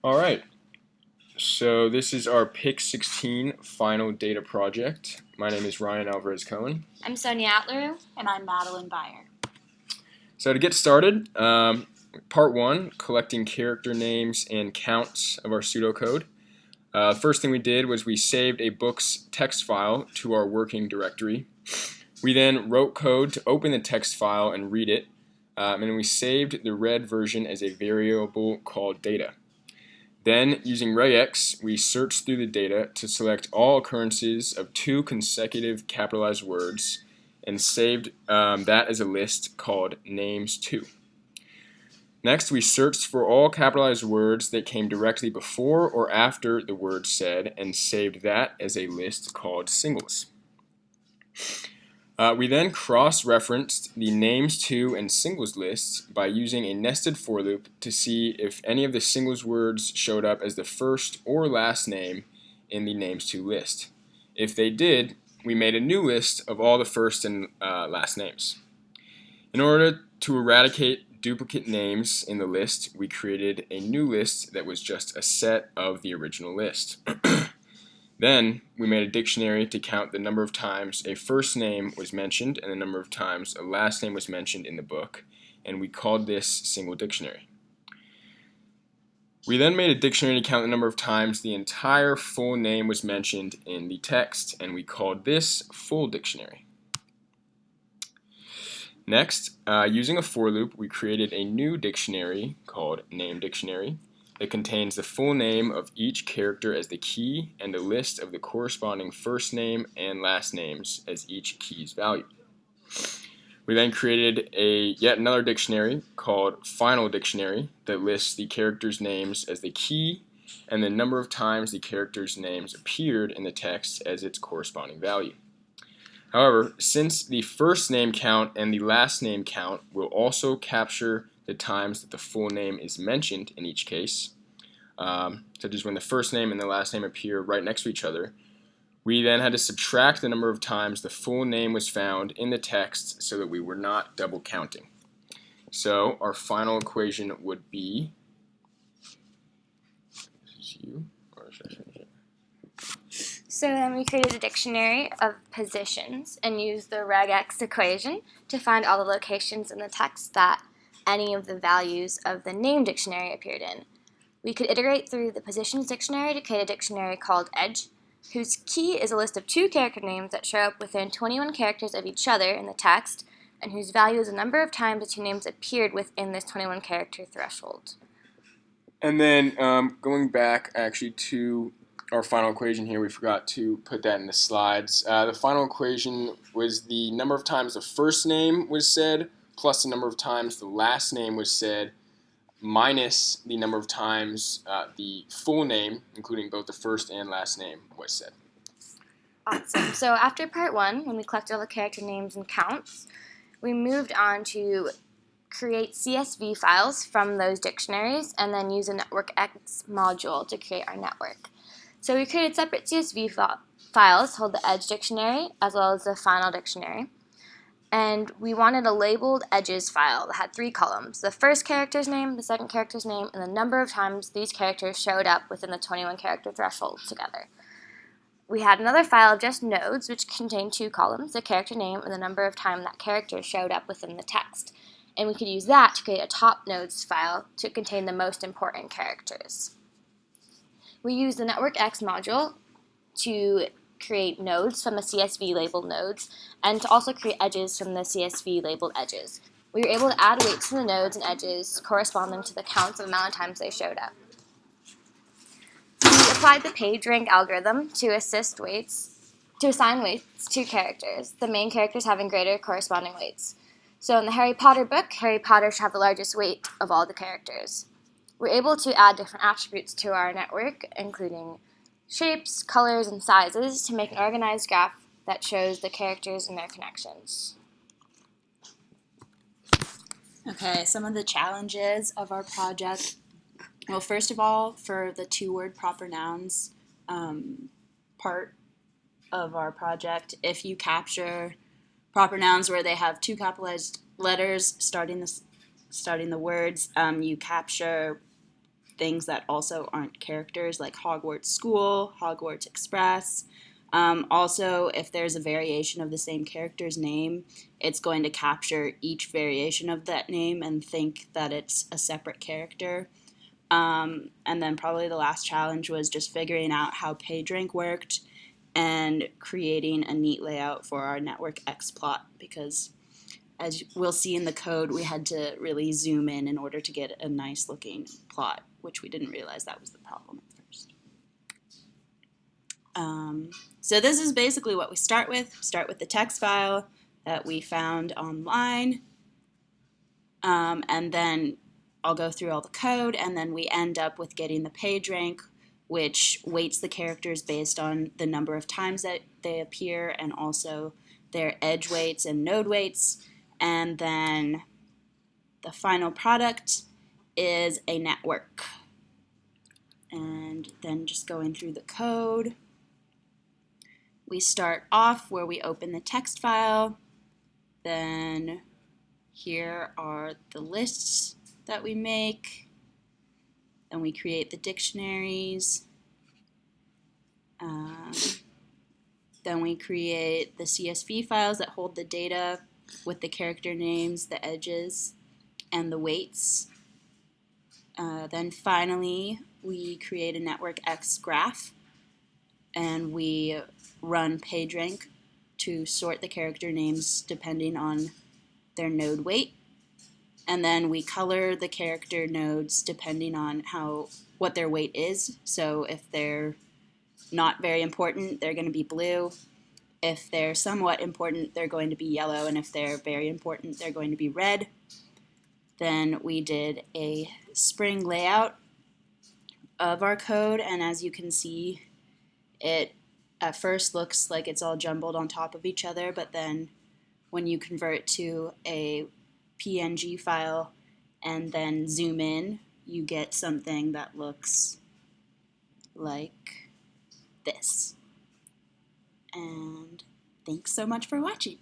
All right, so this is our Pick 16 final data project. My name is Ryan Alvarez-Cohen. I'm Sonia Atleru. And I'm Madeline Byer. So to get started, part one, collecting character names and counts of our pseudocode. First thing we did was we saved a book's text file to our working directory. We then wrote code to open the text file and read it, and we saved the read version as a variable called data. Then, using regex, we searched through the data to select all occurrences of two consecutive capitalized words and saved that as a list called names2. Next, we searched for all capitalized words that came directly before or after the word said and saved that as a list called singles. We then cross-referenced the names2 and singles lists by using a nested for loop to see if any of the singles words showed up as the first or last name in the names2 list. If they did, we made a new list of all the first and last names. In order to eradicate duplicate names in the list, we created a new list that was just a set of the original list. Then, we made a dictionary to count the number of times a first name was mentioned and the number of times a last name was mentioned in the book, and we called this single dictionary. We then made a dictionary to count the number of times the entire full name was mentioned in the text, and we called this full dictionary. Next, using a for loop, we created a new dictionary called name dictionary. It contains the full name of each character as the key and a list of the corresponding first name and last names as each key's value. We then created yet another dictionary called Final Dictionary that lists the characters' names as the key and the number of times the characters' names appeared in the text as its corresponding value. However, since the first name count and the last name count will also capture the times that the full name is mentioned in each case, such as when the first name and the last name appear right next to each other, we then had to subtract the number of times the full name was found in the text so that we were not double counting. So our final equation would be, So then we created a dictionary of positions and used the regex equation to find all the locations in the text that any of the values of the name dictionary appeared in. We could iterate through the positions dictionary to create a dictionary called edge, whose key is a list of two character names that show up within 21 characters of each other in the text, and whose value is the number of times the two names appeared within this 21 character threshold. And then going back actually to our final equation here, we forgot to put that in the slides. The final equation was the number of times the first name was said plus the number of times the last name was said minus the number of times the full name, including both the first and last name, was said. Awesome. So after part one, when we collected all the character names and counts, we moved on to create CSV files from those dictionaries and then use a NetworkX module to create our network. So we created separate CSV files called the Edge Dictionary as well as the Final Dictionary. And we wanted a labeled edges file that had 3 columns: the first character's name, the second character's name, and the number of times these characters showed up within the 21 character threshold together. We had another file of just nodes, which contained 2 columns, the character name and the number of times that character showed up within the text. And we could use that to create a top nodes file to contain the most important characters. We used the NetworkX module to create nodes from the CSV labeled nodes and to also create edges from the CSV labeled edges. We were able to add weights to the nodes and edges corresponding to the counts of the amount of times they showed up. We applied the PageRank algorithm to assign weights to characters, the main characters having greater corresponding weights. So in the Harry Potter book, Harry Potter should have the largest weight of all the characters. We're able to add different attributes to our network, including shapes, colors, and sizes to make an organized graph that shows the characters and their connections. Okay, some of the challenges of our project. Well, first of all, for the 2-word proper nouns part of our project, if you capture proper nouns where they have 2 capitalized letters starting the words, you capture things that also aren't characters, like Hogwarts School, Hogwarts Express. Also, if there's a variation of the same character's name, it's going to capture each variation of that name and think that it's a separate character. And then probably the last challenge was just figuring out how PageRank worked and creating a neat layout for our network X plot, because as we'll see in the code, we had to really zoom in order to get a nice looking plot, which we didn't realize that was the problem at first. So this is basically what we start with. Start with the text file that we found online, and then I'll go through all the code, and then we end up with getting the PageRank, which weights the characters based on the number of times that they appear and also their edge weights and node weights. And then the final product is a network. And then just going through the code, we start off where we open the text file. Then here are the lists that we make. Then we create the dictionaries. Then we create the CSV files that hold the data with the character names, the edges, and the weights. Then finally, we create a network X graph, and we run PageRank to sort the character names depending on their node weight. And then we color the character nodes depending on what their weight is. So if they're not very important, they're going to be blue. If they're somewhat important, they're going to be yellow. And if they're very important, they're going to be red. Then we did a spring layout of our code. And as you can see, it at first looks like it's all jumbled on top of each other. But then when you convert to a PNG file and then zoom in, you get something that looks like this. And thanks so much for watching.